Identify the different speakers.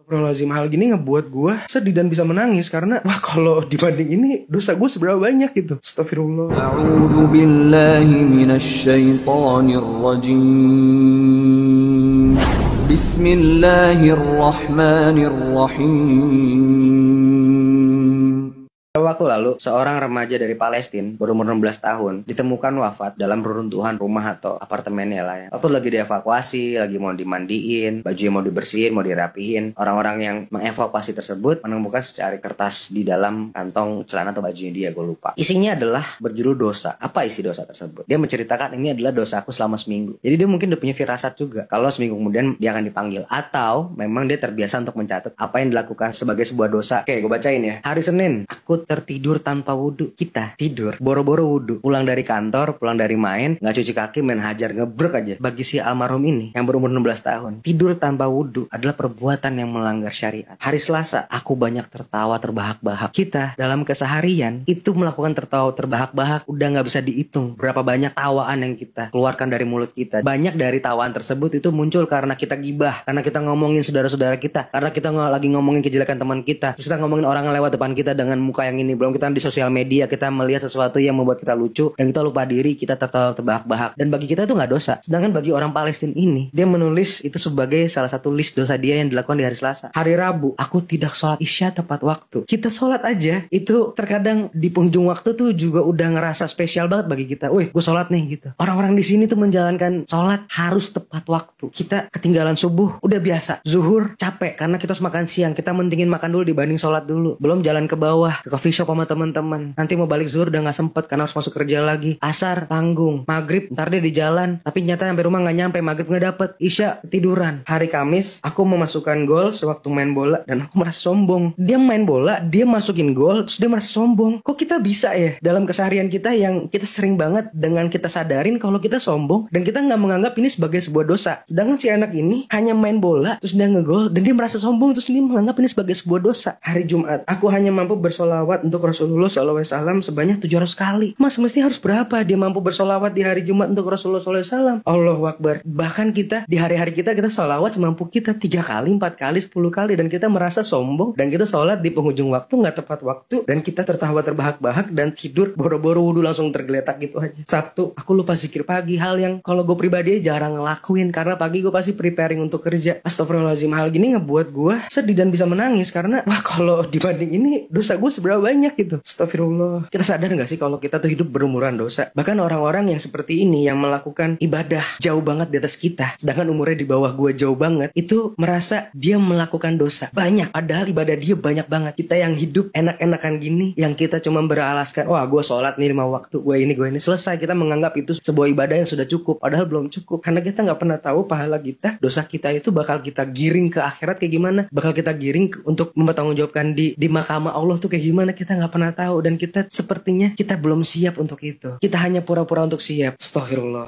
Speaker 1: Astagfirullahaladzim, hal gini ngebuat gue sedih dan bisa menangis karena wah kalau dibanding ini dosa gue seberapa banyak gitu. Astagfirullah.
Speaker 2: A'udzu billahi minasy syaithanir rajim. Bismillahirrahmanirrahim.
Speaker 3: Waktu lalu, seorang remaja dari Palestina berumur 16 tahun ditemukan wafat dalam reruntuhan rumah atau apartemennya lah ya. Waktu lagi dievakuasi, lagi mau dimandiin, bajunya mau dibersihin, mau dirapihin, orang-orang yang mengevakuasi tersebut menemukan secari kertas di dalam kantong celana atau bajunya dia, gue lupa. Isinya adalah berjudul dosa. Apa isi dosa tersebut? Dia menceritakan ini adalah dosaku selama seminggu. Jadi dia mungkin udah punya firasat juga kalau seminggu kemudian dia akan dipanggil, atau memang dia terbiasa untuk mencatat apa yang dilakukan sebagai sebuah dosa. Oke, gue bacain ya. Hari Senin, aku tertidur tanpa wudhu. Kita tidur boro-boro wudhu, pulang dari kantor, pulang dari main, nggak cuci kaki, main hajar, ngebrek aja. Bagi si almarhum ini yang berumur 16 tahun, tidur tanpa wudhu adalah perbuatan yang melanggar syariat. Hari Selasa, aku banyak tertawa terbahak-bahak. Kita dalam keseharian itu melakukan tertawa terbahak-bahak udah nggak bisa dihitung berapa banyak tawaan yang kita keluarkan dari mulut kita. Banyak dari tawaan tersebut itu muncul karena kita gibah, karena kita ngomongin saudara-saudara kita, karena kita lagi ngomongin kejelekan teman kita, terus kita ngomongin orang yang lewat depan kita dengan muka yang ini. Belum kita di sosial media kita melihat sesuatu yang membuat kita lucu dan kita lupa diri, kita tertawa terbahak-bahak, dan bagi kita itu nggak dosa. Sedangkan bagi orang Palestina ini, dia menulis itu sebagai salah satu list dosa dia yang dilakukan di hari Selasa. Hari Rabu, aku tidak sholat isya tepat waktu. Kita sholat aja itu terkadang di penghujung waktu tuh juga udah ngerasa spesial banget bagi kita. Wih, gue sholat nih gitu. Orang-orang di sini tuh menjalankan sholat harus tepat waktu. Kita ketinggalan subuh udah biasa. Zuhur capek karena kita harus makan siang. Kita mentingin makan dulu dibanding sholat dulu. Belum jalan ke bawah ke coffee shop sama teman-teman. Nanti mau balik zuhur udah nggak sempet karena harus masuk kerja lagi. Asar tanggung. Maghrib ntar dia di jalan. Tapi nyata sampai rumah nggak nyampe. Maghrib nggak dapet. Isya tiduran. Hari Kamis aku memasukkan gol sewaktu main bola dan aku merasa sombong. Dia main bola, dia masukin gol, terus dia merasa sombong. Kok kita bisa ya dalam keseharian kita yang kita sering banget dengan kita sadarin kalau kita sombong dan kita nggak menganggap ini sebagai sebuah dosa. Sedangkan si anak ini hanya main bola, terus dia ngegol dan dia merasa sombong, terus dia menganggap ini sebagai sebuah dosa. Hari Jumat, aku hanya mampu bersolawat untuk Rasulullah SAW sebanyak 700 kali. Mas mesti harus berapa dia mampu bersolawat di hari Jumat untuk Rasulullah SAW? Allahu Akbar. Bahkan kita di hari-hari kita solawat semampu kita 3 kali, 4 kali, 10 kali, dan kita merasa sombong dan kita sholat di penghujung waktu nggak tepat waktu dan kita tertawa terbahak-bahak dan tidur boro-boro wudhu langsung tergeletak gitu aja. Sabtu aku lupa zikir pagi, hal yang kalau gue pribadi jarang ngelakuin karena pagi gue pasti preparing untuk kerja. Astagfirullahaladzim, hal gini ngebuat gue sedih dan bisa menangis karena wah kalau dibanding ini dosa gue seberapa banyak gitu. Astagfirullah. Kita sadar gak sih kalau kita tuh hidup berumuran dosa? Bahkan orang-orang yang seperti ini yang melakukan ibadah jauh banget di atas kita, sedangkan umurnya di bawah gue jauh banget, itu merasa dia melakukan dosa banyak padahal ibadah dia banyak banget. Kita yang hidup enak-enakan gini, yang kita cuma beralaskan wah gue sholat nih 5 waktu, gue ini selesai, kita menganggap itu sebuah ibadah yang sudah cukup padahal belum cukup karena kita gak pernah tahu pahala kita, dosa kita itu bakal kita giring ke akhirat kayak gimana, bakal kita giring untuk mempertanggungjawabkan di mahkamah Allah tuh kayak gimana, kita gak pernah tahu dan kita sepertinya kita belum siap untuk itu. Kita hanya pura-pura untuk siap. Astagfirullah.